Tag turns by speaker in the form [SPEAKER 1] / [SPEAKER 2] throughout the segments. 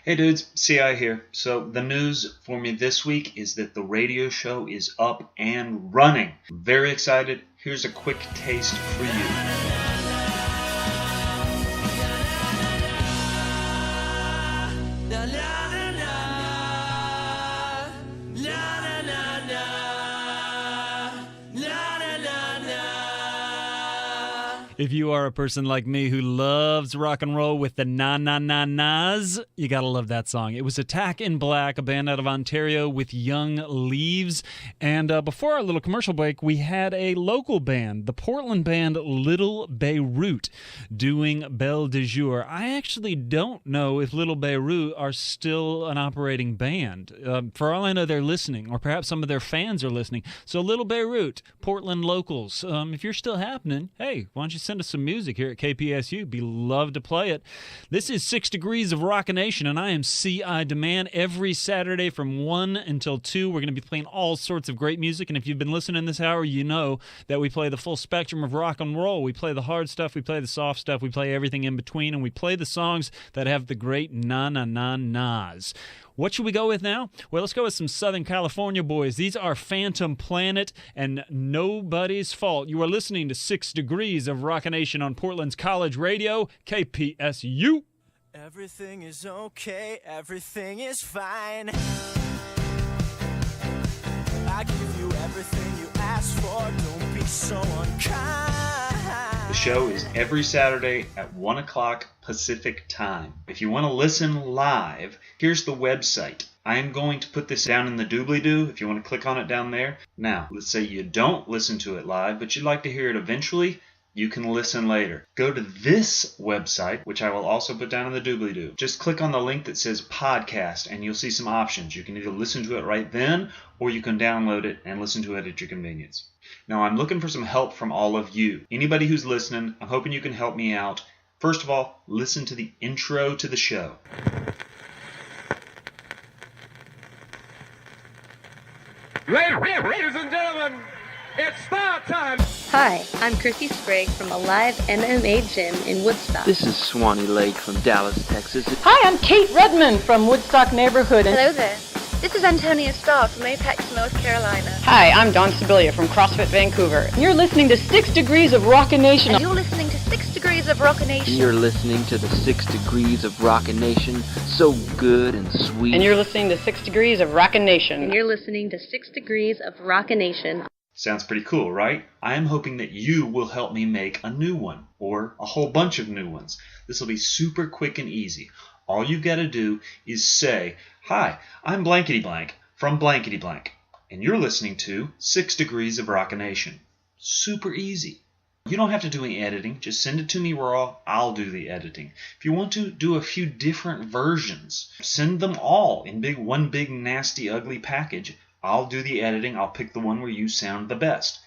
[SPEAKER 1] Hey dudes, CI here. So the news for me this week is that the radio show is up and running. I'm very excited. Here's a quick taste for you.
[SPEAKER 2] If you are a person like me who loves rock and roll with the na-na-na-nas, you gotta love that song. It was Attack in Black, a band out of Ontario with Young Leaves. And before our little commercial break, we had a local band, the Portland band Little Beirut, doing Belle de Jour. I actually don't know if Little Beirut are still an operating band. For all I know, they're listening, or perhaps some of their fans are listening. So Little Beirut, Portland locals, if you're still happening, hey, why don't you send us some music here at KPSU. Be love to play it. This is 6 Degrees of Rockination, and I am C.I. DeMann. Every Saturday from 1 until 2, we're going to be playing all sorts of great music, and if you've been listening this hour, you know that we play the full spectrum of rock and roll. We play the hard stuff, we play the soft stuff, we play everything in between, and we play the songs that have the great na-na-na-nas. What should we go with now? Well, let's go with some Southern California boys. These are Phantom Planet and Nobody's Fault. You are listening to 6 Degrees of Rockination on Portland's College Radio, KPSU.
[SPEAKER 3] Everything is okay, everything is fine. I give you everything you ask for, don't be so unkind.
[SPEAKER 1] The show is every Saturday at 1 o'clock Pacific time. If you want to listen live, here's the website. I am going to put this down in the doobly-doo if you want to click on it down there. Now, let's say you don't listen to it live, but you'd like to hear it eventually. You can listen later. Go to this website, which I will also put down in the doobly-doo. Just click on the link that says podcast, and you'll see some options. You can either listen to it right then, or you can download it and listen to it at your convenience. Now, I'm looking for some help from all of you. Anybody who's listening, I'm hoping you can help me out. First of all, listen to the intro to the show.
[SPEAKER 4] Ladies and gentlemen, it's start time!
[SPEAKER 5] Hi, I'm Chrissy Sprague from Alive MMA Gym in Woodstock.
[SPEAKER 6] This is Swanee Lake from Dallas, Texas.
[SPEAKER 7] Hi, I'm Kate Redmond from Woodstock Neighborhood.
[SPEAKER 5] Hello there. This is Antonia Starr from Apex, North Carolina.
[SPEAKER 7] Hi, I'm Dawn Sibilia from CrossFit Vancouver. You're listening to 6 Degrees of Rockination.
[SPEAKER 5] And you're listening to 6 Degrees of Rockination.
[SPEAKER 6] You're listening to the 6 Degrees of Rockination, so good and sweet.
[SPEAKER 7] And you're listening to 6 Degrees of Rockination.
[SPEAKER 5] And you're listening to 6 Degrees of Rockination.
[SPEAKER 1] Sounds pretty cool, right? I am hoping that you will help me make a new one, or a whole bunch of new ones. This will be super quick and easy. All you got to do is say, "Hi, I'm blankety blank from blankety blank, and you're listening to 6 Degrees of Rockination." Super easy. You don't have to do any editing. Just send it to me raw. I'll do the editing. If you want to do a few different versions, send them all in one big nasty ugly package. I'll do the editing. I'll pick the one where you sound the best.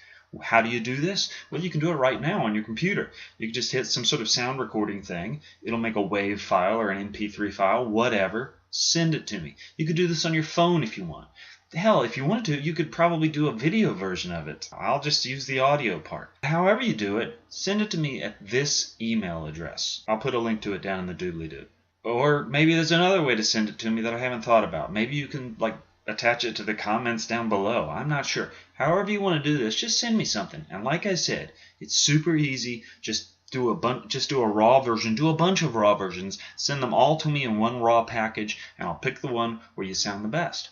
[SPEAKER 1] How do you do this? Well, you can do it right now on your computer. You can just hit some sort of sound recording thing. It'll make a WAV file or an MP3 file, whatever. Send it to me. You could do this on your phone if you want. Hell, if you wanted to, you could probably do a video version of it. I'll just use the audio part. However you do it, send it to me at this email address. I'll put a link to it down in the doobly-doo. Or maybe there's another way to send it to me that I haven't thought about. Maybe you can, attach it to the comments down below. I'm not sure. However you want to do this, just send me something. And like I said, it's super easy. Just do a raw version. Do a bunch of raw versions. Send them all to me in one raw package, and I'll pick the one where you sound the best.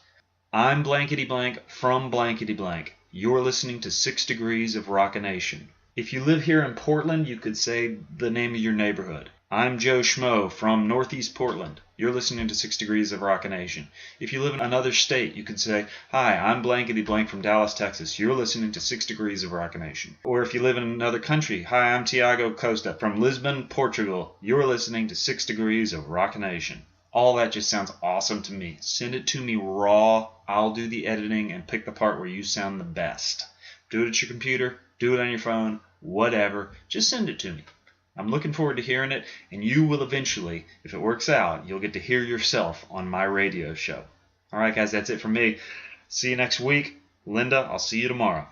[SPEAKER 1] I'm blankety blank from blankety blank. You're listening to 6 Degrees of Rockination. If you live here in Portland, you could say the name of your neighborhood. I'm Joe Schmo from Northeast Portland. You're listening to 6 Degrees of Rockination. If you live in another state, you could say, "Hi, I'm blankety blank from Dallas, Texas. You're listening to 6 Degrees of Rockination." Or if you live in another country, "Hi, I'm Tiago Costa from Lisbon, Portugal. You're listening to 6 Degrees of Rockination." All that just sounds awesome to me. Send it to me raw. I'll do the editing and pick the part where you sound the best. Do it at your computer. Do it on your phone. Whatever. Just send it to me. I'm looking forward to hearing it, and you will eventually, if it works out, you'll get to hear yourself on my radio show. All right, guys, that's it from me. See you next week. Linda, I'll see you tomorrow.